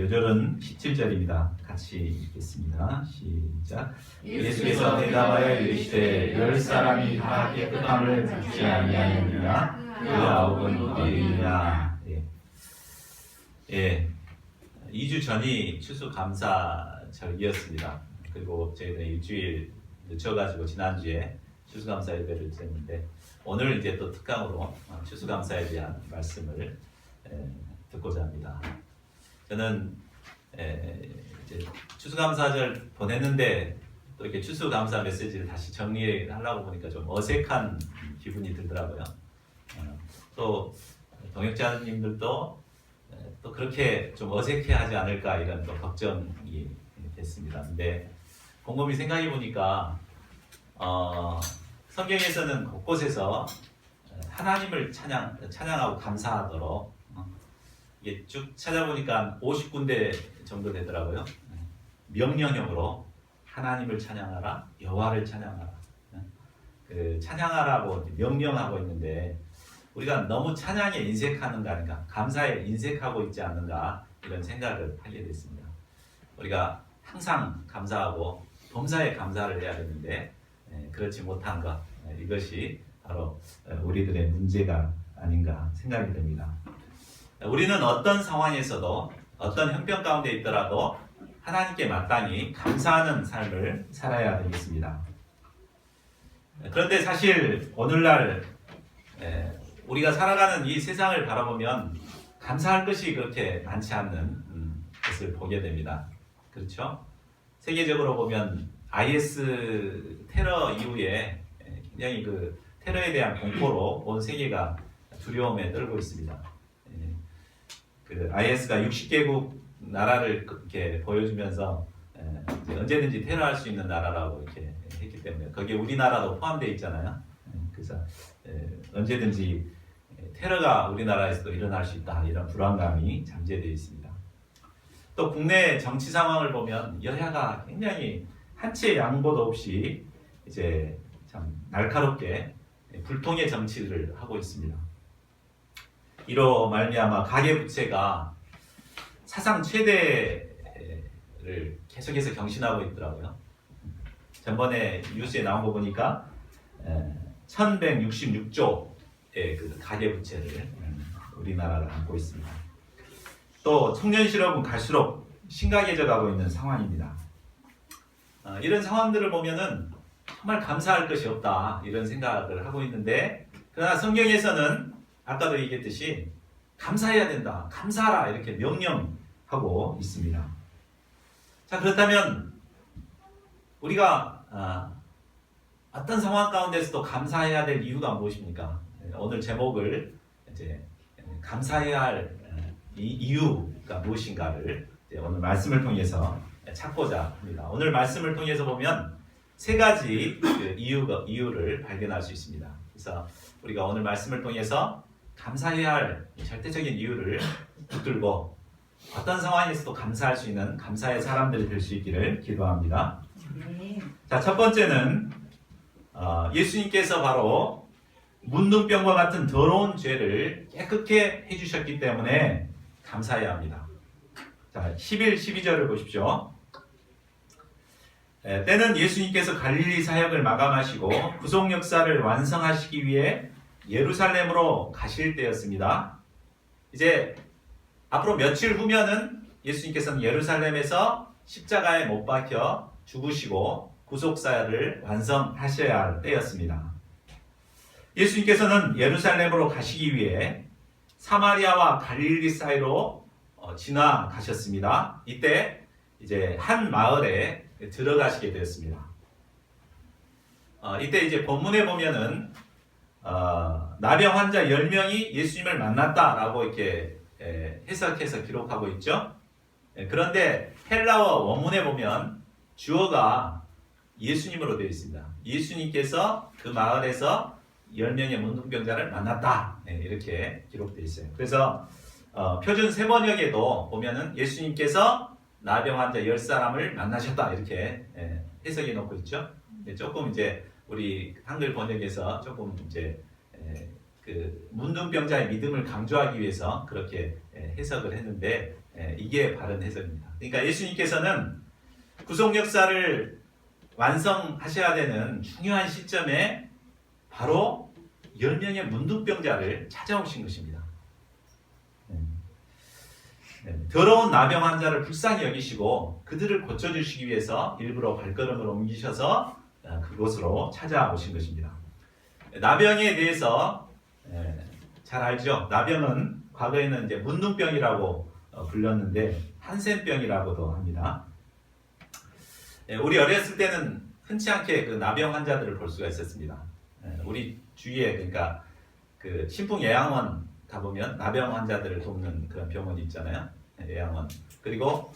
요절은 17절입니다. 같이 읽겠습니다. 시작. 예수께서 대답하여 이르시되 열 사람이 다 깨끗함을 받지 아니하느냐 그 아홉은 어디냐. 예. 2주 전이 추수감사절이었습니다. 그리고 저희는 일주일 늦춰가지고 지난주에 추수감사 예배를 드렸는데 오늘 이제 또 특강으로 추수감사에 대한 말씀을 듣고자 합니다. 저는 이제 추수감사절 보냈는데 또 이렇게 추수감사 메시지를 다시 정리하려고 보니까 좀 어색한 기분이 들더라고요. 또 동역자님들도 또 그렇게 좀 어색해하지 않을까 이런 또 걱정이 됐습니다. 근데 곰곰이 생각해 보니까 성경에서는 곳곳에서 하나님을 찬양하고 감사하도록 이게 쭉 찾아보니까 50군데 정도 되더라고요. 명령형으로 하나님을 찬양하라, 여호와를 찬양하라. 그 찬양하라고 명령하고 있는데 우리가 너무 찬양에 인색하는가 아닌가, 감사에 인색하고 있지 않는가 이런 생각을 하게 됐습니다. 우리가 항상 감사하고 범사에 감사를 해야 되는데 그렇지 못한 것, 이것이 바로 우리들의 문제가 아닌가 생각이 됩니다. 우리는 어떤 상황에서도 어떤 형편 가운데 있더라도 하나님께 마땅히 감사하는 삶을 살아야 되겠습니다. 그런데 사실 오늘날 우리가 살아가는 이 세상을 바라보면 감사할 것이 그렇게 많지 않는 것을 보게 됩니다. 그렇죠? 세계적으로 보면 IS 테러 이후에 굉장히 그 테러에 대한 공포로 온 세계가 두려움에 떨고 있습니다. 그 IS가 60개국 나라를 이렇게 보여주면서 언제든지 테러할 수 있는 나라라고 이렇게 했기 때문에 거기에 우리나라도 포함되어 있잖아요. 그래서 언제든지 테러가 우리나라에서도 일어날 수 있다 이런 불안감이 잠재되어 있습니다. 또 국내 정치 상황을 보면 여야가 굉장히 한치의 양보도 없이 이제 참 날카롭게 불통의 정치를 하고 있습니다. 이로 말미암아 가계부채가 사상 최대를 계속해서 경신하고 있더라고요. 전번에 뉴스에 나온 거 보니까 1166조의 그 가계부채를 우리나라가 안고 있습니다. 또 청년 실업은 갈수록 심각해져 가고 있는 상황입니다. 이런 상황들을 보면은 정말 감사할 것이 없다 이런 생각을 하고 있는데, 그러나 성경에서는 아까도 얘기했듯이 감사해야 된다, 감사하라 이렇게 명령하고 있습니다. 자, 그렇다면 우리가 어떤 상황 가운데서도 감사해야 될 이유가 무엇입니까? 오늘 제목을 이제 감사해야 할 이유가 무엇인가를 오늘 말씀을 통해서 찾고자 합니다. 오늘 말씀을 통해서 보면 세 가지 이유를 발견할 수 있습니다. 그래서 우리가 오늘 말씀을 통해서 감사해야 할 절대적인 이유를 붙들고 어떤 상황에서도 감사할 수 있는 감사의 사람들이 될 수 있기를 기도합니다. 자, 첫 번째는 예수님께서 바로 문둥병과 같은 더러운 죄를 깨끗게 해주셨기 때문에 감사해야 합니다. 자, 11, 12절을 보십시오. 때는 예수님께서 갈릴리 사역을 마감하시고 구속 역사를 완성하시기 위해 예루살렘으로 가실 때였습니다. 이제 앞으로 며칠 후면은 예수님께서는 예루살렘에서 십자가에 못 박혀 죽으시고 구속사를 완성하셔야 할 때였습니다. 예수님께서는 예루살렘으로 가시기 위해 사마리아와 갈릴리 사이로 지나가셨습니다. 이때 이제 한 마을에 들어가시게 되었습니다. 이때 이제 본문에 보면은 나병 환자 10명이 예수님을 만났다라고 이렇게 해석해서 기록하고 있죠. 그런데 헬라어 원문에 보면 주어가 예수님으로 되어 있습니다. 예수님께서 그 마을에서 10명의 문둥병자를 만났다, 이렇게 기록되어 있어요. 그래서 표준 세번역에도 보면은 예수님께서 나병 환자 10사람을 만나셨다 이렇게 해석해 놓고 있죠. 조금 이제 우리 한글 번역에서 조금 이제 그 문둥병자의 믿음을 강조하기 위해서 그렇게 해석을 했는데 이게 바른 해석입니다. 그러니까 예수님께서는 구속 역사를 완성하셔야 되는 중요한 시점에 바로 10명의 문둥병자를 찾아오신 것입니다. 더러운 나병 환자를 불쌍히 여기시고 그들을 고쳐주시기 위해서 일부러 발걸음을 옮기셔서 그곳으로 찾아오신 것입니다. 나병에 대해서 잘 알죠? 나병은 과거에는 이제 문둥병이라고 불렸는데 한센병이라고도 합니다. 우리 어렸을 때는 흔치 않게 그 나병 환자들을 볼 수가 있었습니다. 우리 주위에 그러니까 그 신풍 예양원 가보면 나병 환자들을 돕는 그런 병원이 있잖아요. 예양원. 그리고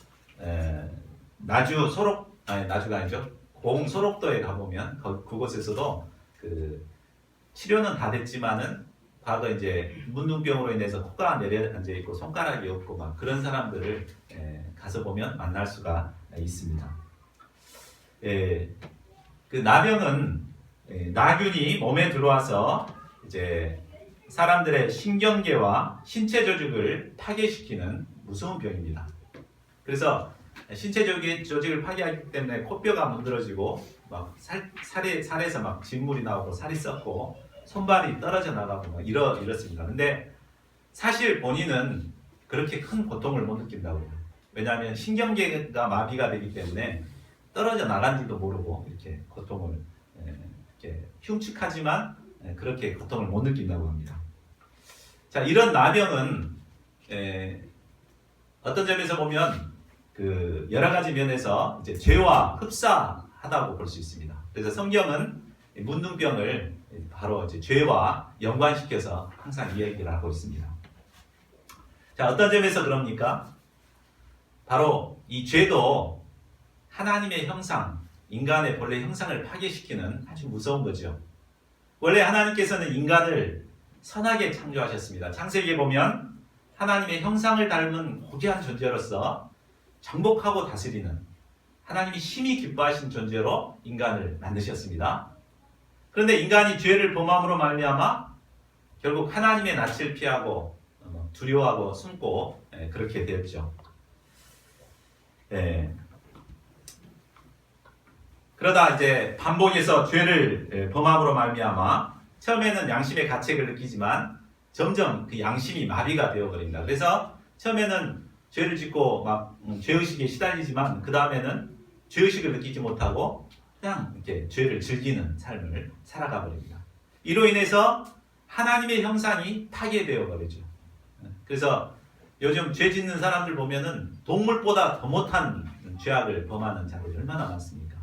나주 소록 나주가 아니죠. 고흥 소록도에 가보면 그곳에서도 그 치료는 다 됐지만은 과거 이제 문둥병으로 인해서 코가 내려앉아 있고 손가락이 없고 막 그런 사람들을 가서 보면 만날 수가 있습니다. 그 나병은 나균이 몸에 들어와서 이제 사람들의 신경계와 신체 조직을 파괴시키는 무서운 병입니다. 그래서 신체 조직을 파괴하기 때문에 코뼈가 문드러지고 막 살에서 막 진물이 나오고 살이 썩고 손발이 떨어져 나가고 막 이렇습니다. 근데 사실 본인은 그렇게 큰 고통을 못 느낀다고요. 왜냐하면 신경계가 마비가 되기 때문에 떨어져 나간지도 모르고 이렇게 고통을 이렇게 흉측하지만 그렇게 고통을 못 느낀다고 합니다. 자, 이런 나병은 어떤 점에서 보면 그 여러 가지 면에서 이제 죄와 흡사하다고 볼 수 있습니다. 그래서 성경은 문둥병을 바로 이제 죄와 연관시켜서 항상 이야기를 하고 있습니다. 자, 어떤 점에서 그럽니까? 바로 이 죄도 하나님의 형상, 인간의 본래 형상을 파괴시키는 아주 무서운 거죠. 원래 하나님께서는 인간을 선하게 창조하셨습니다. 창세기에 보면 하나님의 형상을 닮은 고귀한 존재로서 정복하고 다스리는 하나님이 심히 기뻐하신 존재로 인간을 만드셨습니다. 그런데 인간이 죄를 범함으로 말미암아 결국 하나님의 낯을 피하고 두려워하고 숨고 그렇게 되었죠. 그러다 이제 반복해서 죄를 범함으로 말미암아 처음에는 양심의 가책을 느끼지만 점점 그 양심이 마비가 되어버립니다. 그래서 처음에는 죄를 짓고 막 죄의식에 시달리지만 그 다음에는 죄의식을 느끼지 못하고 그냥 이렇게 죄를 즐기는 삶을 살아가 버립니다. 이로 인해서 하나님의 형상이 파괴되어 버리죠. 그래서 요즘 죄 짓는 사람들 보면은 동물보다 더 못한 죄악을 범하는 자들이 얼마나 많습니까?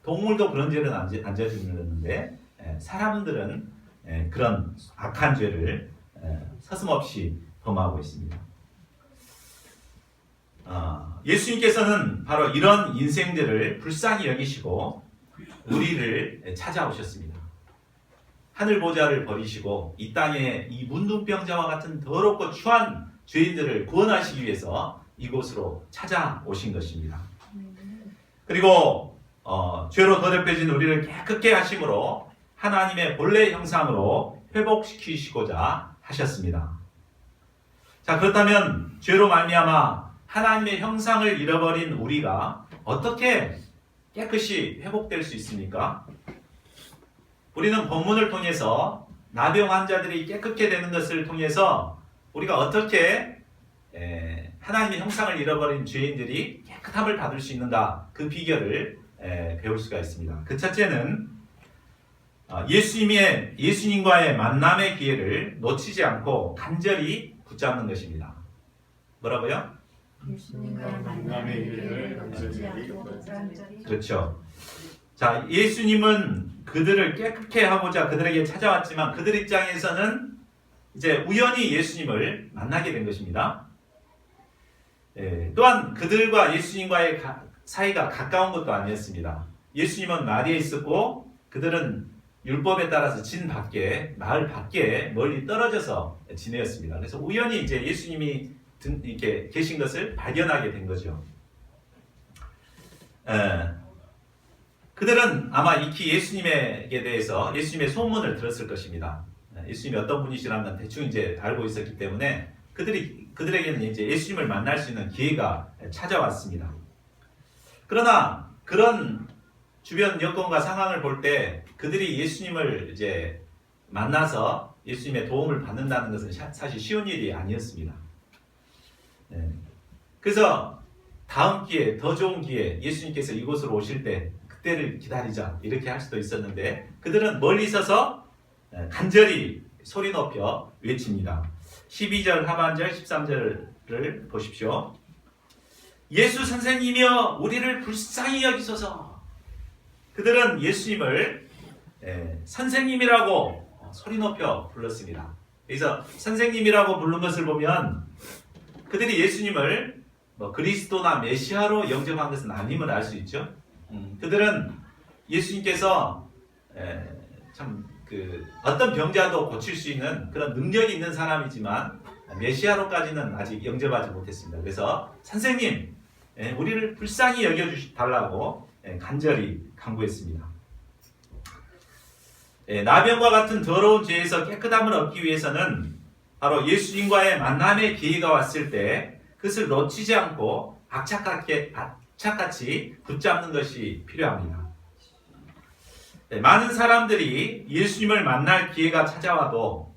동물도 그런 죄는 안 저지르는데 사람들은 그런 악한 죄를 서슴없이 범하고 있습니다. 예수님께서는 바로 이런 인생들을 불쌍히 여기시고 우리를 찾아오셨습니다. 하늘 보좌를 버리시고 이 땅에 이 문둥병자와 같은 더럽고 추한 죄인들을 구원하시기 위해서 이곳으로 찾아오신 것입니다. 그리고 죄로 더럽혀진 우리를 깨끗게 하심으로 하나님의 본래 형상으로 회복시키시고자 하셨습니다. 자, 그렇다면 죄로 말미암아 하나님의 형상을 잃어버린 우리가 어떻게 깨끗이 회복될 수 있습니까? 우리는 본문을 통해서 나병 환자들이 깨끗게 되는 것을 통해서 우리가 어떻게 하나님의 형상을 잃어버린 죄인들이 깨끗함을 받을 수 있는가, 그 비결을 배울 수가 있습니다. 그 첫째는 예수님과의 만남의 기회를 놓치지 않고 간절히 붙잡는 것입니다. 뭐라고요? 예수님과의 만남의 기회를 놓치지 않고 간절히. 그렇죠. 자, 예수님은 그들을 깨끗게 하고자 그들에게 찾아왔지만 그들 입장에서는 이제 우연히 예수님을 만나게 된 것입니다. 또한 그들과 예수님과의 사이가 가까운 것도 아니었습니다. 예수님은 마리에 있었고 그들은 율법에 따라서 진 밖에, 마을 밖에 멀리 떨어져서 지내었습니다. 그래서 우연히 이제 예수님이 이렇게 계신 것을 발견하게 된 거죠. 그들은 아마 익히 예수님에게 대해서 예수님의 소문을 들었을 것입니다. 예수님이 어떤 분이시라는 건 대충 이제 알고 있었기 때문에 그들이 그들에게는 이제 예수님을 만날 수 있는 기회가 찾아왔습니다. 그러나 그런 주변 여건과 상황을 볼 때 그들이 예수님을 이제 만나서 예수님의 도움을 받는다는 것은 사실 쉬운 일이 아니었습니다. 네. 그래서 다음 기회, 더 좋은 기회, 예수님께서 이곳으로 오실 때 그때를 기다리자 이렇게 할 수도 있었는데 그들은 멀리 있어서 간절히 소리 높여 외칩니다. 12절 하반절 13절을 보십시오. 예수 선생님이여 우리를 불쌍히 여기소서. 그들은 예수님을 선생님이라고 소리 높여 불렀습니다. 그래서 선생님이라고 부른 것을 보면 그들이 예수님을 그리스도나 메시아로 영접한 것은 아님을 알 수 있죠. 그들은 예수님께서 참 어떤 병자도 고칠 수 있는 그런 능력이 있는 사람이지만 메시아로까지는 아직 영접하지 못했습니다. 그래서 선생님, 우리를 불쌍히 여겨달라고 간절히 간구했습니다. 나병과 같은 더러운 죄에서 깨끗함을 얻기 위해서는 바로 예수님과의 만남의 기회가 왔을 때 그것을 놓치지 않고 악착같이 붙잡는 것이 필요합니다. 많은 사람들이 예수님을 만날 기회가 찾아와도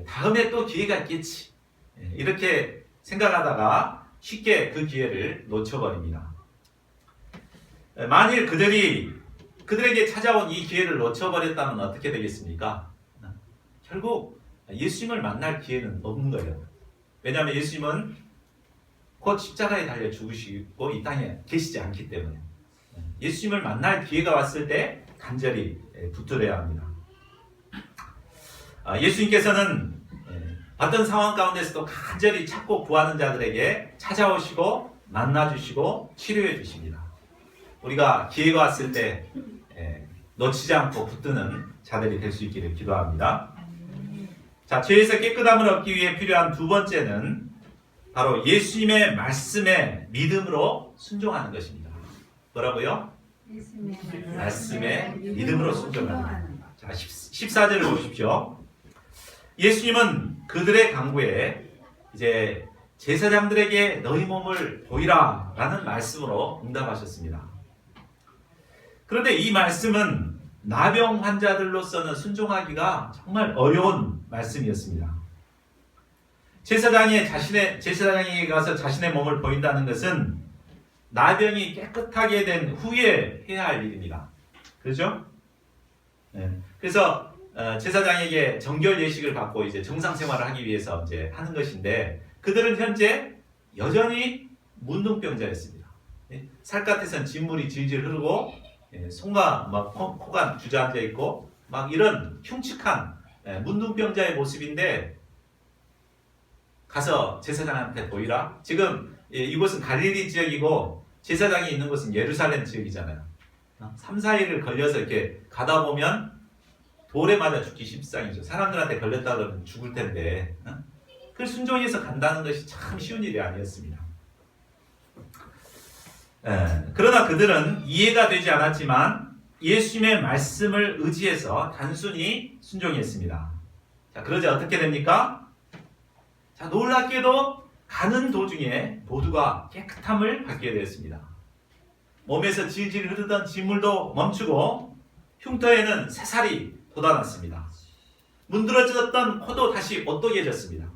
다음에 또 기회가 있겠지 이렇게 생각하다가 쉽게 그 기회를 놓쳐버립니다. 만일 그들에게 찾아온 이 기회를 놓쳐버렸다면 어떻게 되겠습니까? 결국 예수님을 만날 기회는 없는 거예요. 왜냐하면 예수님은 곧 십자가에 달려 죽으시고 이 땅에 계시지 않기 때문에 예수님을 만날 기회가 왔을 때 간절히 붙들어야 합니다. 예수님께서는 어떤 상황 가운데서도 간절히 찾고 구하는 자들에게 찾아오시고 만나주시고 치료해 주십니다. 우리가 기회가 왔을 때 놓치지 않고 붙드는 자들이 될 수 있기를 기도합니다. 자, 죄에서 깨끗함을 얻기 위해 필요한 두 번째는 바로 예수님의 말씀에 믿음으로 순종하는 것입니다. 뭐라고요? 말씀에 믿음으로 순종하는 것. 자, 14절을 보십시오. 예수님은 그들의 강구에 이제 제사장들에게 너희 몸을 보이라 라는 말씀으로 응답하셨습니다. 그런데 이 말씀은 나병 환자들로서는 순종하기가 정말 어려운 말씀이었습니다. 제사장에게 가서 자신의 몸을 보인다는 것은 나병이 깨끗하게 된 후에 해야 할 일입니다. 그렇죠? 그래서 제사장에게 정결 예식을 받고 이제 정상 생활을 하기 위해서 이제 하는 것인데 그들은 현재 여전히 문둥병자였습니다. 살갗에선 진물이 질질 흐르고 손과 코가 주저앉아 있고 막 이런 흉측한 문둥병자의 모습인데 가서 제사장한테 보이라. 지금 이곳은 갈릴리 지역이고 제사장이 있는 곳은 예루살렘 지역이잖아요. 3, 4일을 걸려서 이렇게 가다 보면 돌에 맞아 죽기 십상이죠. 사람들한테 걸렸다 그러면 죽을 텐데 그 순종해서 간다는 것이 참 쉬운 일이 아니었습니다. 그러나 그들은 이해가 되지 않았지만 예수님의 말씀을 의지해서 단순히 순종했습니다. 자, 그러자 어떻게 됩니까? 자, 놀랍게도 가는 도중에 모두가 깨끗함을 받게 되었습니다. 몸에서 질질 흐르던 진물도 멈추고 흉터에는 새살이 돋아났습니다. 문드러졌던 코도 다시 오똑해졌습니다.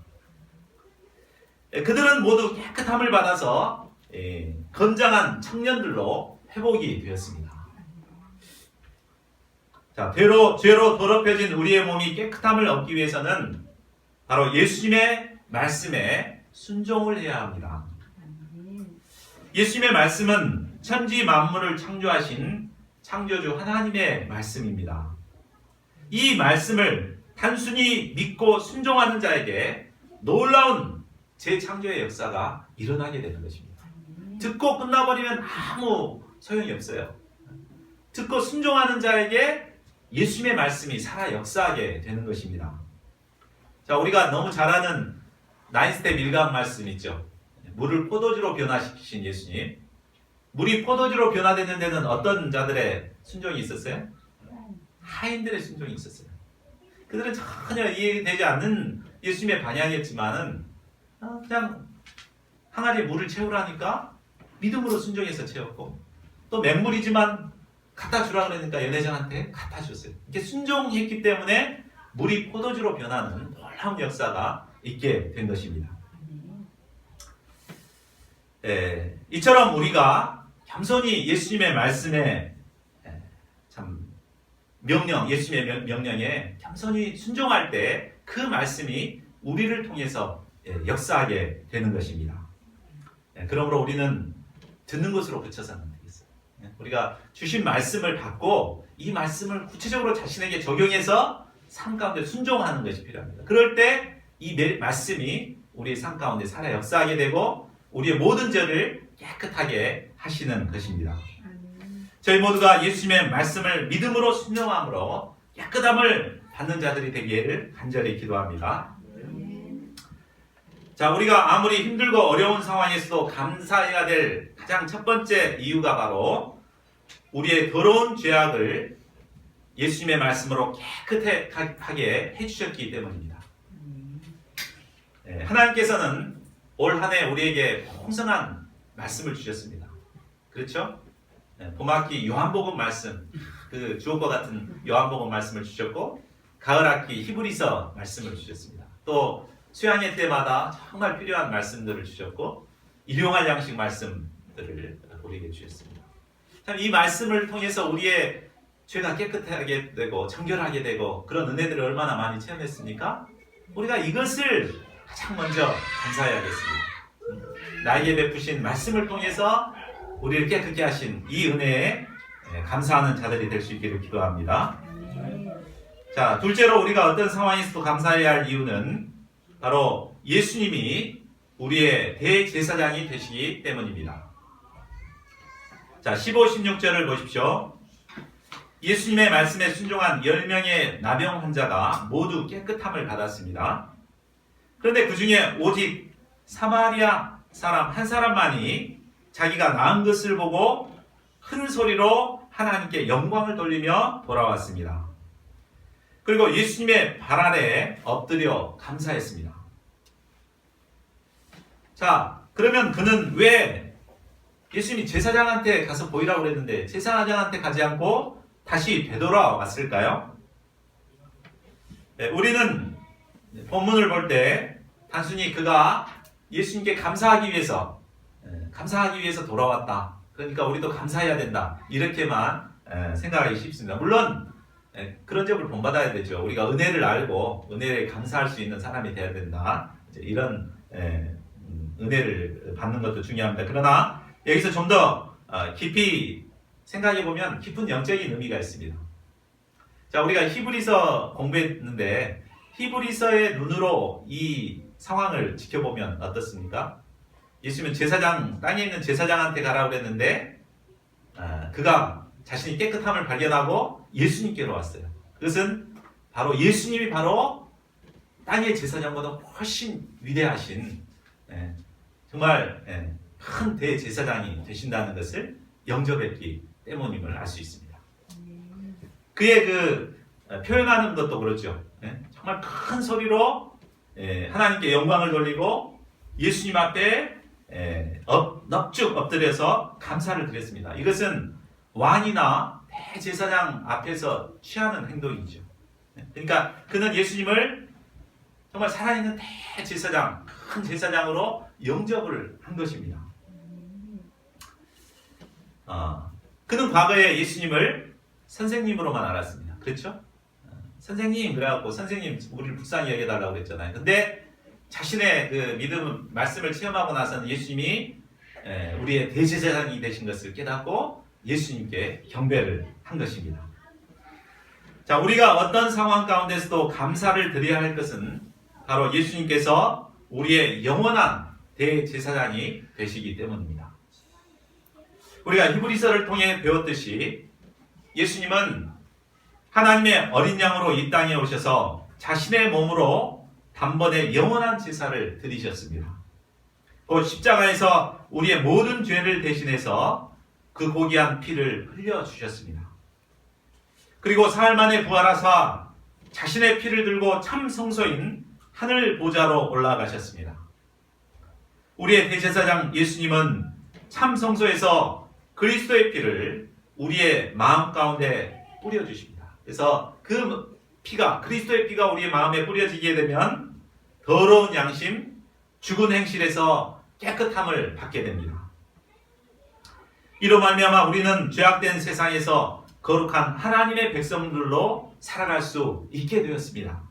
그들은 모두 깨끗함을 받아서 건장한 청년들로 회복이 되었습니다. 자, 죄로 더럽혀진 우리의 몸이 깨끗함을 얻기 위해서는 바로 예수님의 말씀에 순종을 해야 합니다. 예수님의 말씀은 천지 만물을 창조하신 창조주 하나님의 말씀입니다. 이 말씀을 단순히 믿고 순종하는 자에게 놀라운 재창조의 역사가 일어나게 되는 것입니다. 듣고 끝나버리면 아무 소용이 없어요. 듣고 순종하는 자에게 예수님의 말씀이 살아 역사하게 되는 것입니다. 자, 우리가 너무 잘 아는 9스텝 밀감 말씀 있죠. 물을 포도주로 변화시키신 예수님. 물이 포도주로 변화되는 데는 어떤 자들의 순종이 있었어요? 하인들의 순종이 있었어요. 그들은 전혀 이해되지 않는 예수님의 방향이었지만은 그냥 항아리에 물을 채우라니까 믿음으로 순종해서 채웠고, 또 맹물이지만 갖다 주라 그러니까 연회장한테 갖다 줬어요. 이렇게 순종했기 때문에 물이 포도주로 변하는 놀라운 역사가 있게 된 것입니다. 이처럼 우리가 겸손히 예수님의 말씀에 참 예수님의 명령에 겸손히 순종할 때 그 말씀이 우리를 통해서 역사하게 되는 것입니다. 그러므로 우리는 듣는 것으로 그쳐서는 안 되겠어요. 우리가 주신 말씀을 받고 이 말씀을 구체적으로 자신에게 적용해서 삶 가운데 순종하는 것이 필요합니다. 그럴 때 이 말씀이 우리의 삶 가운데 살아 역사하게 되고 우리의 모든 죄를 깨끗하게 하시는 것입니다. 저희 모두가 예수님의 말씀을 믿음으로 순종함으로 깨끗함을 받는 자들이 되기를 간절히 기도합니다. 자, 우리가 아무리 힘들고 어려운 상황에서도 감사해야 될 가장 첫 번째 이유가 바로 우리의 더러운 죄악을 예수님의 말씀으로 깨끗하게 해주셨기 때문입니다. 하나님께서는 올 한 해 우리에게 풍성한 말씀을 주셨습니다. 그렇죠? 봄학기 요한복음 말씀, 그 주옥과 같은 요한복음 말씀을 주셨고, 가을학기 히브리서 말씀을 주셨습니다. 또 수양회 때마다 정말 필요한 말씀들을 주셨고, 일용할 양식 말씀들을 우리에게 주셨습니다. 참 이 말씀을 통해서 우리의 죄가 깨끗하게 되고 정결하게 되고 그런 은혜들을 얼마나 많이 체험했습니까? 우리가 이것을 가장 먼저 감사해야겠습니다. 나에게 베푸신 말씀을 통해서 우리를 깨끗게 하신 이 은혜에 감사하는 자들이 될 수 있기를 기도합니다. 자, 둘째로 우리가 어떤 상황에서도 감사해야 할 이유는 바로 예수님이 우리의 대제사장이 되시기 때문입니다. 자, 15, 16절을 보십시오. 예수님의 말씀에 순종한 10명의 나병 환자가 모두 깨끗함을 받았습니다. 그런데 그 중에 오직 사마리아 사람 한 사람만이 자기가 나은 것을 보고 큰 소리로 하나님께 영광을 돌리며 돌아왔습니다. 그리고 예수님의 발 아래 엎드려 감사했습니다. 자, 그러면 그는 왜 예수님이 제사장한테 가서 보이라고 그랬는데 제사장한테 가지 않고 다시 되돌아왔을까요? 우리는 본문을 볼 때 단순히 그가 예수님께 감사하기 위해서 돌아왔다. 그러니까 우리도 감사해야 된다. 이렇게만 생각하기 쉽습니다. 물론 그런 점을 본받아야 되죠. 우리가 은혜를 알고 은혜에 감사할 수 있는 사람이 되어야 된다. 이런 은혜를 받는 것도 중요합니다. 그러나 여기서 좀 더 깊이 생각해 보면 깊은 영적인 의미가 있습니다. 자, 우리가 히브리서 공부했는데 히브리서의 눈으로 이 상황을 지켜보면 어떻습니까? 예수님은 땅에 있는 제사장한테 가라고 그랬는데 그가 자신이 깨끗함을 발견하고 예수님께로 왔어요. 그것은 바로 예수님이 바로 땅의 제사장보다 훨씬 위대하신 정말 큰 대제사장이 되신다는 것을 영접했기 때문임을 알 수 있습니다. 그의 그 표현하는 것도 그렇죠. 정말 큰 소리로 하나님께 영광을 돌리고 예수님 앞에 넙죽 엎드려서 감사를 드렸습니다. 이것은 왕이나 대제사장 앞에서 취하는 행동이죠. 그러니까 그는 예수님을 정말 살아있는 대제사장, 큰 제사장으로 영접을 한 것입니다. 그는 과거에 예수님을 선생님으로만 알았습니다. 그렇죠? 선생님, 그래갖고 선생님 우리를 불쌍히 여겨달라고 그랬잖아요. 근데 자신의 그 믿음 말씀을 체험하고 나서는 예수님이 우리의 대제사장이 되신 것을 깨닫고 예수님께 경배를 한 것입니다. 자, 우리가 어떤 상황 가운데서도 감사를 드려야 할 것은 바로 예수님께서 우리의 영원한 대제사장이 되시기 때문입니다. 우리가 히브리서를 통해 배웠듯이 예수님은 하나님의 어린 양으로 이 땅에 오셔서 자신의 몸으로 단번에 영원한 제사를 드리셨습니다. 또 십자가에서 우리의 모든 죄를 대신해서 그 고귀한 피를 흘려주셨습니다. 그리고 사흘 만에 부활하사 자신의 피를 들고 참 성소인 하늘 보좌로 올라가셨습니다. 우리의 대제사장 예수님은 참 성소에서 그리스도의 피를 우리의 마음 가운데 뿌려주십니다. 그래서 그 피가, 그리스도의 피가 우리의 마음에 뿌려지게 되면 더러운 양심, 죽은 행실에서 깨끗함을 받게 됩니다. 이로 말미암아 우리는 죄악된 세상에서 거룩한 하나님의 백성들로 살아갈 수 있게 되었습니다.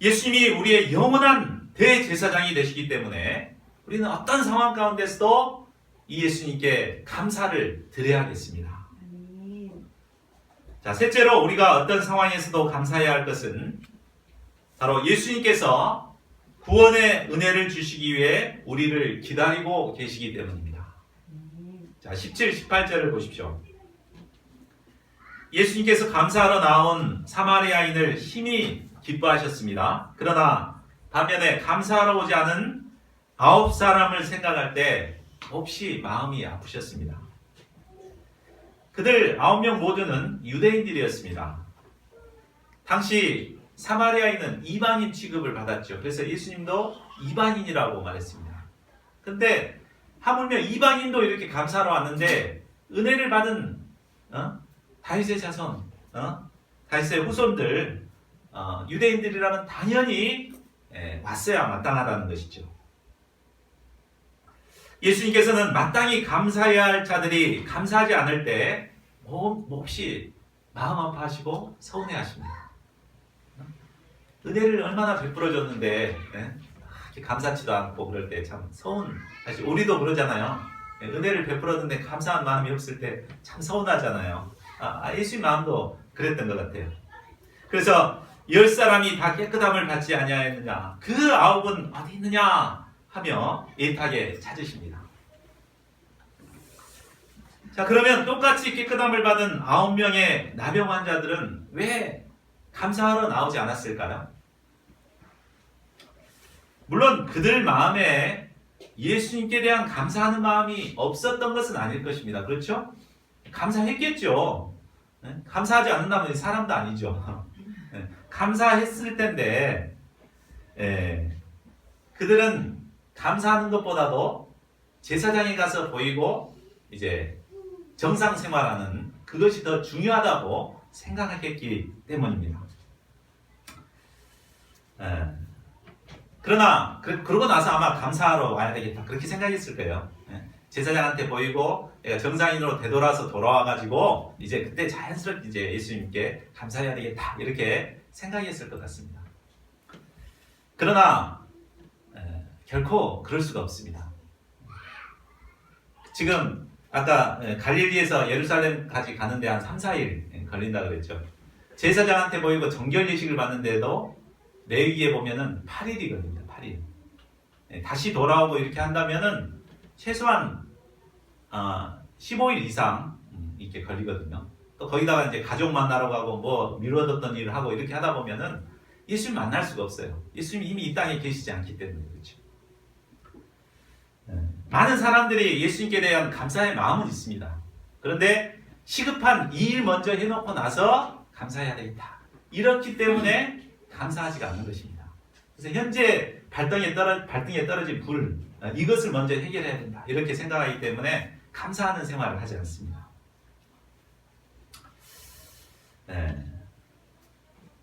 예수님이 우리의 영원한 대제사장이 되시기 때문에 우리는 어떤 상황 가운데서도 이 예수님께 감사를 드려야겠습니다. 자, 셋째로 우리가 어떤 상황에서도 감사해야 할 것은 바로 예수님께서 구원의 은혜를 주시기 위해 우리를 기다리고 계시기 때문입니다. 자, 17, 18절을 보십시오. 예수님께서 감사하러 나온 사마리아인을 심히 기뻐하셨습니다. 그러나 반면에 감사하러 오지 않은 9사람을 생각할 때 몹시 마음이 아프셨습니다. 그들 9명 모두는 유대인들이었습니다. 당시 사마리아인은 이방인 취급을 받았죠. 그래서 예수님도 이방인이라고 말했습니다. 근데 하물며 이방인도 이렇게 감사하러 왔는데 은혜를 받은 다윗의 자손, 다윗의 후손들, 유대인들이라면 당연히 왔어야 마땅하다는 것이죠. 예수님께서는 마땅히 감사해야 할 자들이 감사하지 않을 때 몹시 마음 아파하시고 서운해하십니다. 은혜를 얼마나 베풀어 줬는데 이렇게 감사치도 않고 그럴 때 참 서운하시. 우리도 그러잖아요. 은혜를 베풀었는데 감사한 마음이 없을 때 참 서운하잖아요. 예수님 마음도 그랬던 것 같아요. 그래서 10사람이 다 깨끗함을 받지 아니하였느냐, 그 9은 어디 있느냐 하며 애타게 찾으십니다. 자, 그러면 똑같이 깨끗함을 받은 9명의 나병 환자들은 왜 감사하러 나오지 않았을까요? 물론 그들 마음에 예수님께 대한 감사하는 마음이 없었던 것은 아닐 것입니다. 그렇죠? 감사했겠죠. 감사하지 않는다면 사람도 아니죠. 감사했을 텐데 그들은 감사하는 것보다도 제사장에 가서 보이고 이제 정상 생활하는 그것이 더 중요하다고 생각했기 때문입니다. 그러나 그러고 나서 아마 감사하러 와야 되겠다 그렇게 생각했을 거예요. 제사장한테 보이고 내가 정상인으로 되돌아서 돌아와가지고 이제 그때 자연스럽게 이제 예수님께 감사해야 되겠다 이렇게 생각했을 것 같습니다. 그러나 결코 그럴 수가 없습니다. 지금 아까 갈릴리에서 예루살렘까지 가는데 한 3, 4일 걸린다 그랬죠. 제사장한테 보이고 정결 예식을 받는데도 레위기에 보면은 8일이 걸립니다. 8일. 다시 돌아오고 이렇게 한다면은 최소한 15일 이상 이렇게 걸리거든요. 또 거기다가 이제 가족 만나러 가고 뭐 미뤄뒀던 일을 하고 이렇게 하다 보면은 예수님 만날 수가 없어요. 예수님이 이미 이 땅에 계시지 않기 때문에 그렇죠. 많은 사람들이 예수님께 대한 감사의 마음은 있습니다. 그런데 시급한 이 일 먼저 해놓고 나서 감사해야 되겠다. 이렇기 때문에 감사하지가 않는 것입니다. 그래서 현재 발등에 떨어진 불, 이것을 먼저 해결해야 된다. 이렇게 생각하기 때문에 감사하는 생활을 하지 않습니다.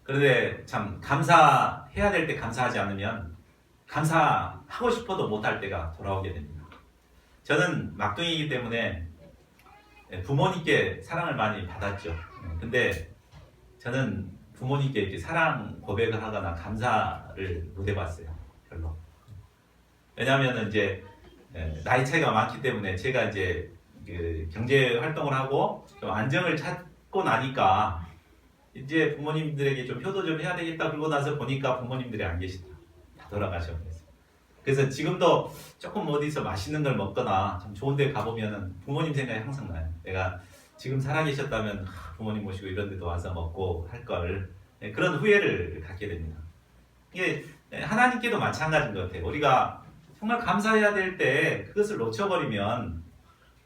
그런데 참 감사해야 될 때 감사하지 않으면 감사하고 싶어도 못할 때가 돌아오게 됩니다. 저는 막둥이이기 때문에 부모님께 사랑을 많이 받았죠. 근데 저는 부모님께 이렇게 사랑 고백을 하거나 감사를 못 해봤어요. 별로. 왜냐하면 이제 나이 차이가 많기 때문에 제가 이제 그 경제 활동을 하고 좀 안정을 찾고 나니까 이제 부모님들에게 좀 효도 좀 해야 되겠다 그러고 나서 보니까 부모님들이 안 계시다. 다 돌아가셨어요. 그래서 지금도 조금 어디서 맛있는 걸 먹거나 좀 좋은 데 가보면은 부모님 생각이 항상 나요. 내가 지금 살아계셨다면 부모님 모시고 이런 데도 와서 먹고 할 걸, 그런 후회를 갖게 됩니다. 이게 하나님께도 마찬가지인 것 같아요. 우리가 정말 감사해야 될 때 그것을 놓쳐버리면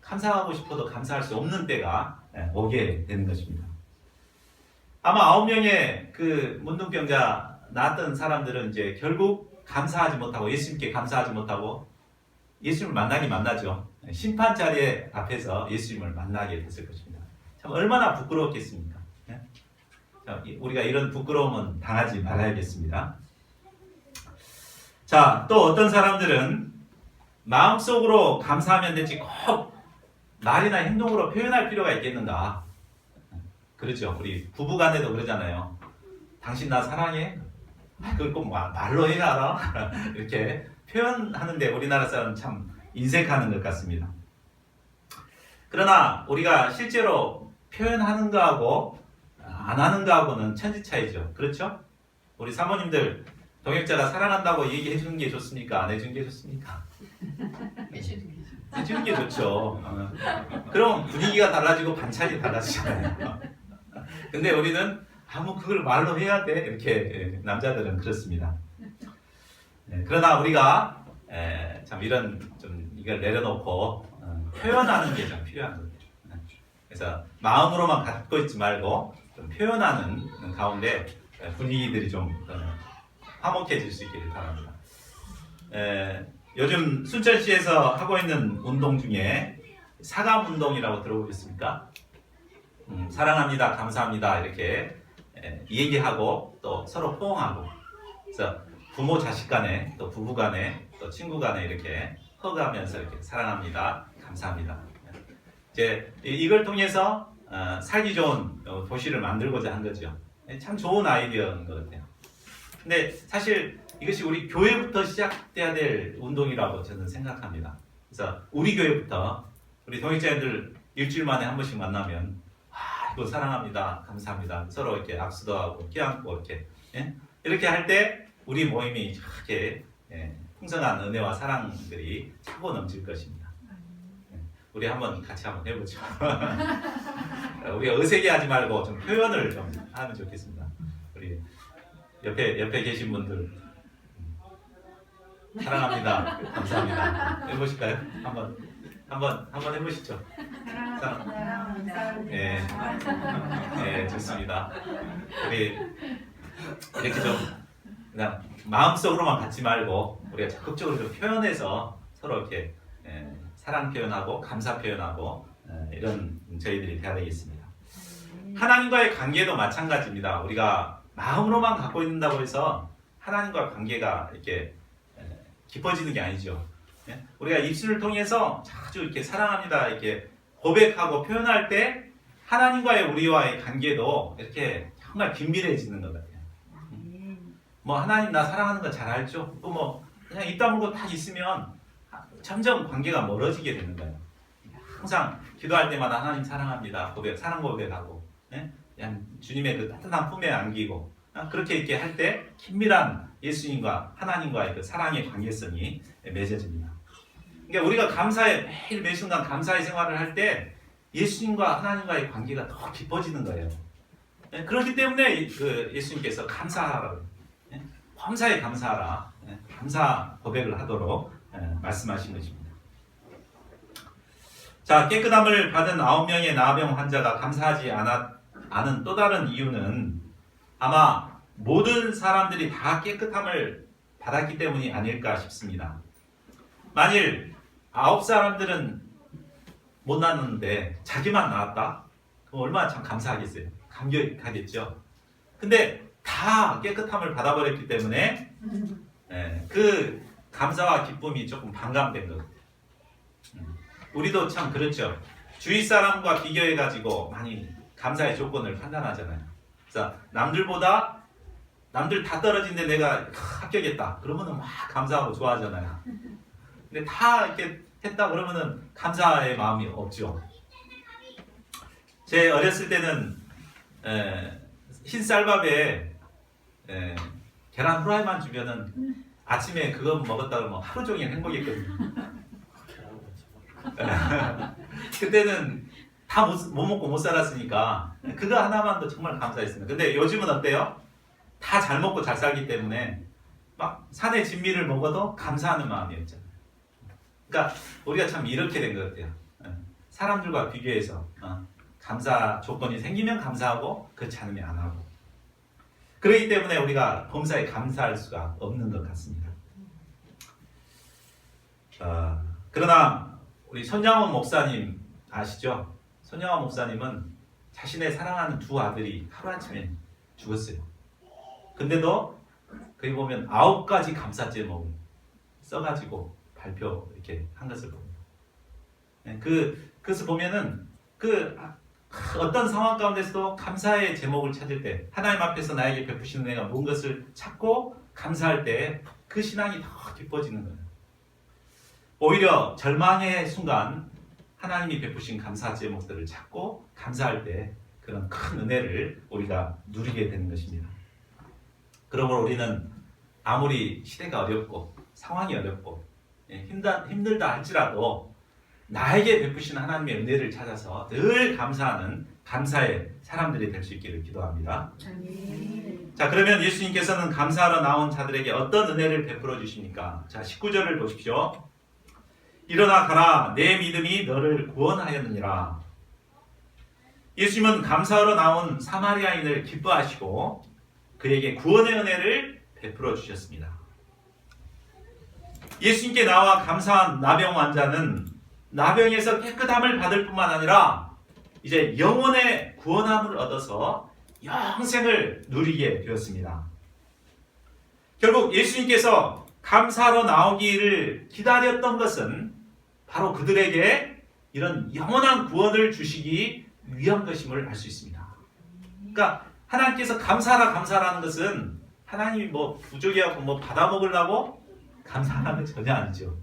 감사하고 싶어도 감사할 수 없는 때가 오게 되는 것입니다. 아마 9명의 그 문둥병자 나았던 사람들은 이제 결국 감사하지 못하고 예수님께 감사하지 못하고 예수님을 만나긴 만나죠. 심판 자리에 앞에서 예수님을 만나게 됐을 것입니다. 참 얼마나 부끄러웠겠습니까? 예? 자, 우리가 이런 부끄러움은 당하지 말아야겠습니다. 자, 또 어떤 사람들은 마음속으로 감사하면 되지 꼭 말이나 행동으로 표현할 필요가 있겠는가? 그렇죠. 우리 부부간에도 그러잖아요. 당신 나 사랑해? 그걸 꼭 말로 해야 알아? 이렇게 표현하는데 우리나라 사람은 참 인색하는 것 같습니다. 그러나 우리가 실제로 표현하는 거하고 안 하는 거하고는 천지 차이죠. 그렇죠? 우리 사모님들 동역자가 사랑한다고 얘기해 주는 게 좋습니까? 안 해주는 게 좋습니까? 해주는 게 좋죠. 그럼 분위기가 달라지고 반찬이 달라지잖아요. 근데 우리는 그걸 말로 해야 돼. 이렇게 남자들은 그렇습니다. 그러나 우리가 참 이런 좀 이걸 내려놓고 표현하는 게 좀 필요한 거예요. 그래서 마음으로만 갖고 있지 말고 좀 표현하는 가운데 분위기들이 좀 화목해질 수 있기를 바랍니다. 요즘 순천시에서 하고 있는 운동 중에 사감 운동이라고 들어보셨습니까? 사랑합니다, 감사합니다 이렇게 얘기하고 또 서로 포옹하고, 그래서 부모 자식 간에 또 부부 간에 또 친구 간에 이렇게 허그하면서 이렇게 사랑합니다, 감사합니다. 이제 이걸 통해서 살기 좋은 도시를 만들고자 한 거죠. 참 좋은 아이디어인 것 같아요. 근데 사실 이것이 우리 교회부터 시작돼야 될 운동이라고 저는 생각합니다. 그래서 우리 교회부터 우리 동역자님들 일주일 만에 한 번씩 만나면 이거 사랑합니다, 감사합니다, 서로 이렇게 악수도 하고 껴안고 이렇게 할 때 우리 모임이 이렇게 풍성한 은혜와 사랑들이 차고 넘칠 것입니다. 우리 같이 한번 해보죠. 우리가 어색해하지 말고 좀 표현을 좀 하면 좋겠습니다. 우리 옆에 계신 분들 사랑합니다, 감사합니다 해보실까요? 한번 해보시죠. 네, 좋습니다. 우리 이렇게 좀 그냥 마음속으로만 갖지 말고 우리가 적극적으로 좀 표현해서 서로 이렇게 사랑 표현하고 감사 표현하고 이런 저희들이 돼야 되겠습니다. 하나님과의 관계도 마찬가지입니다. 우리가 마음으로만 갖고 있는다고 해서 하나님과 관계가 이렇게 깊어지는 게 아니죠. 우리가 입술을 통해서 자주 이렇게 사랑합니다 이렇게 고백하고 표현할 때 하나님과의 우리와의 관계도 이렇게 정말 긴밀해지는 것 같아요. 뭐 하나님 나 사랑하는 거 잘 알죠? 또 뭐 그냥 입 다물고 딱 있으면 점점 관계가 멀어지게 되는 거예요. 항상 기도할 때마다 하나님 사랑합니다 사랑 고백하고 그냥 주님의 그 따뜻한 품에 안기고 그렇게 이렇게 할 때 긴밀한 예수님과 하나님과의 그 사랑의 관계성이 맺어집니다. 그러니까 우리가 감사에 매일 매 순간 감사의 생활을 할 때 예수님과 하나님과의 관계가 더 깊어지는 거예요. 그렇기 때문에 그 예수님께서 감사하라고, 감사에 감사하라, 감사 고백을 하도록 말씀하신 것입니다. 자, 깨끗함을 받은 9명의 나병 환자가 감사하지 않은 또 다른 이유는 아마 모든 사람들이 다 깨끗함을 받았기 때문이 아닐까 싶습니다. 만일 9사람들은 못 낳았는데 자기만 낳았다? 그럼 얼마나 참 감사하겠어요. 감격하겠죠. 근데 다 깨끗함을 받아버렸기 때문에 그 감사와 기쁨이 조금 반감된 것 같아요. 우리도 참 그렇죠. 주위 사람과 비교해가지고 많이 감사의 조건을 판단하잖아요. 그래서 남들 다 떨어진데 내가 합격했다 그러면은 막 감사하고 좋아하잖아요. 근데 다 이렇게 했다 그러면은 감사의 마음이 없죠. 제 어렸을 때는 흰 쌀밥에 계란 후라이만 주면은 아침에 그거 먹었다 그러면 하루 종일 행복했거든요. 그때는 다 못 먹고 못 살았으니까 그거 하나만도 정말 감사했습니다. 근데 요즘은 어때요? 다 잘 먹고 잘 살기 때문에 막 산의 진미를 먹어도 감사하는 마음이었잖아요. 그러니까 우리가 참 이렇게 된 것 같아요. 사람들과 비교해서 감사 조건이 생기면 감사하고 그렇지 않으면 안 하고, 그렇기 때문에 우리가 범사에 감사할 수가 없는 것 같습니다. 그러나 우리 손양원 목사님 아시죠? 손양원 목사님은 자신의 사랑하는 두 아들이 하루아침에 죽었어요. 근데도 거기 보면 9가지 감사 제목을 써가지고 발표 이렇게 한 것을 봅니다. 그것을 보면은 어떤 상황 가운데서도 감사의 제목을 찾을 때 하나님 앞에서 나에게 베푸시는 은혜가 뭔 것을 찾고 감사할 때 그 신앙이 더 깊어지는 거예요. 오히려 절망의 순간 하나님이 베푸신 감사 제목들을 찾고 감사할 때 그런 큰 은혜를 우리가 누리게 되는 것입니다. 그러므로 우리는 아무리 시대가 어렵고 상황이 어렵고 힘들다 할지라도 나에게 베푸신 하나님의 은혜를 찾아서 늘 감사하는 감사의 사람들이 될 수 있기를 기도합니다. 아멘. 자, 그러면 예수님께서는 감사하러 나온 자들에게 어떤 은혜를 베풀어 주십니까? 자, 19절을 보십시오. 일어나 가라, 내 믿음이 너를 구원하였느니라. 예수님은 감사하러 나온 사마리아인을 기뻐하시고 그에게 구원의 은혜를 베풀어 주셨습니다. 예수님께 나와 감사한 나병 환자는 나병에서 깨끗함을 받을 뿐만 아니라 이제 영혼의 구원함을 얻어서 영생을 누리게 되었습니다. 결국 예수님께서 감사하러 나오기를 기다렸던 것은 바로 그들에게 이런 영원한 구원을 주시기 위한 것임을 알 수 있습니다. 그러니까 하나님께서 감사하라는 것은 하나님이 뭐 부족해갖고 뭐 받아먹으려고 감사하는 건 전혀 아니죠.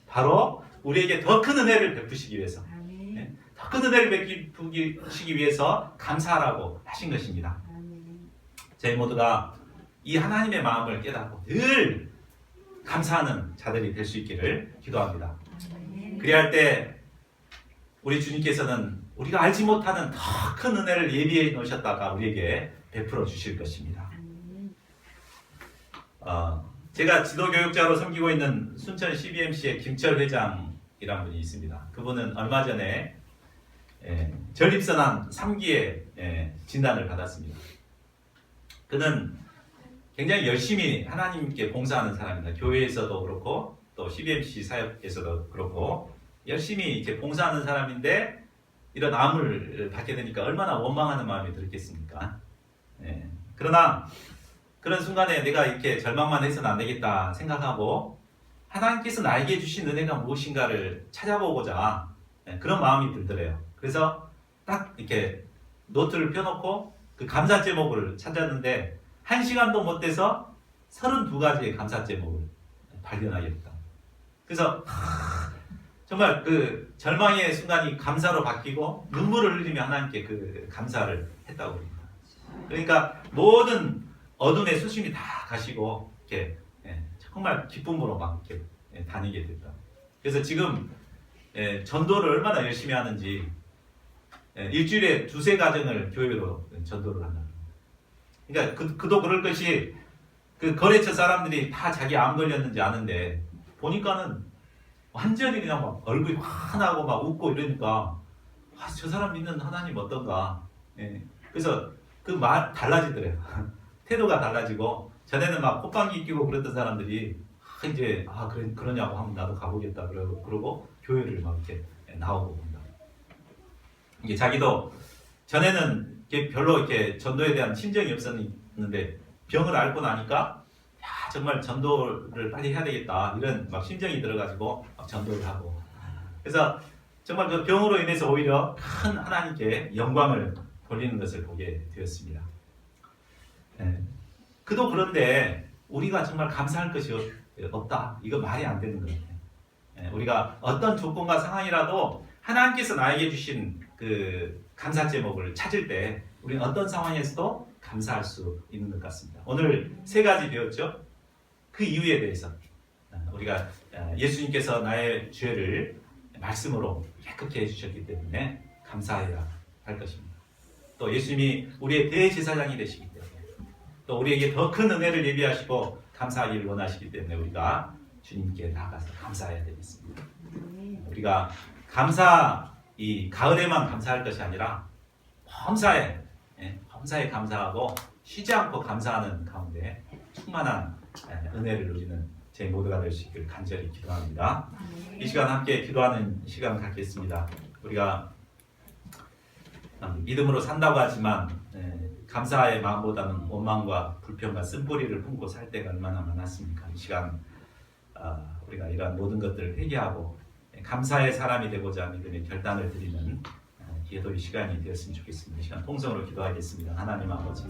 바로 우리에게 더 큰 은혜를 베푸시기 위해서, 아멘. 더 큰 은혜를 베푸시기 위해서 감사하라고 하신 것입니다. 아멘. 저희 모두가 이 하나님의 마음을 깨닫고 늘 감사하는 자들이 될 수 있기를 기도합니다. 아멘. 그리할 때 우리 주님께서는 우리가 알지 못하는 더 큰 은혜를 예비해 놓으셨다가 우리에게 베풀어 주실 것입니다. 아멘. 제가 지도교육자로 섬기고 있는 순천 CBMC의 김철 회장이라는 분이 있습니다. 그분은 얼마 전에 전립선암 3기의 진단을 받았습니다. 그는 굉장히 열심히 하나님께 봉사하는 사람입니다. 교회에서도 그렇고 또 CBMC 사역에서도 그렇고 열심히 이제 봉사하는 사람인데 이런 암을 받게 되니까 얼마나 원망하는 마음이 들겠습니까? 그러나 그런 순간에 내가 이렇게 절망만 해서는 안 되겠다 생각하고 하나님께서 나에게 주신 은혜가 무엇인가를 찾아보고자 그런 마음이 들더래요. 그래서 딱 이렇게 노트를 펴놓고 그 감사 제목을 찾았는데 1시간도 못 돼서 32가지의 감사 제목을 발견하게 됐다. 그래서 정말 그 절망의 순간이 감사로 바뀌고 눈물을 흘리며 하나님께 그 감사를 했다고 합니다. 그러니까 모든 어둠의 수심이 다 가시고 이렇게 정말 기쁨으로 막 이렇게 다니게 됐다. 그래서 지금 전도를 얼마나 열심히 하는지 일주일에 2-3가정을 교회로 전도를 한다. 그러니까 그도 그럴 것이 그 거래처 사람들이 다 자기 암 걸렸는지 아는데 보니까는 완전히 그냥 막 얼굴이 환하고 막 웃고 이러니까 저 사람 믿는 하나님 어떤가. 그래서 그 말 달라지더래요. 태도가 달라지고 전에는 막 콧방귀 끼고 그랬던 사람들이 이제 그러냐고 하면 나도 가보겠다 그러고 교회를 막 이렇게 나오고 본다. 이게 자기도 전에는 별로 이렇게 전도에 대한 심정이 없었는데 병을 앓고 나니까 야 정말 전도를 빨리 해야 되겠다 이런 막 심정이 들어가지고 막 전도를 하고 그래서 정말 그 병으로 인해서 오히려 큰 하나님께 영광을 돌리는 것을 보게 되었습니다. 그도 그런데 우리가 정말 감사할 것이 없다. 이거 말이 안 되는 거예요. 우리가 어떤 조건과 상황이라도 하나님께서 나에게 주신 그 감사 제목을 찾을 때 우리는 어떤 상황에서도 감사할 수 있는 것 같습니다. 오늘 3가지 배웠죠. 그 이유에 대해서 우리가 예수님께서 나의 죄를 말씀으로 깨끗게 해주셨기 때문에 감사해야 할 것입니다. 또 예수님이 우리의 대제사장이 되시기 때문에 또 우리에게 더 큰 은혜를 예비하시고 감사하기를 원하시기 때문에 우리가 주님께 나아가서 감사해야 되겠습니다. 우리가 이 가을에만 감사할 것이 아니라 범사에 감사하고 쉬지 않고 감사하는 가운데 충만한 은혜를 누리는 저희 모두가 될 수 있기를 간절히 기도합니다. 이 시간 함께 기도하는 시간 갖겠습니다. 우리가 믿음으로 산다고 하지만 감사의 마음보다는 원망과 불평과 쓴뿌리를 품고 살 때가 얼마나 많았습니까? 이 시간 우리가 이러한 모든 것들을 회개하고 감사의 사람이 되고자 믿음의 결단을 드리는 기도의 시간이 되었으면 좋겠습니다. 이 시간 통성으로 기도하겠습니다. 하나님 아버지,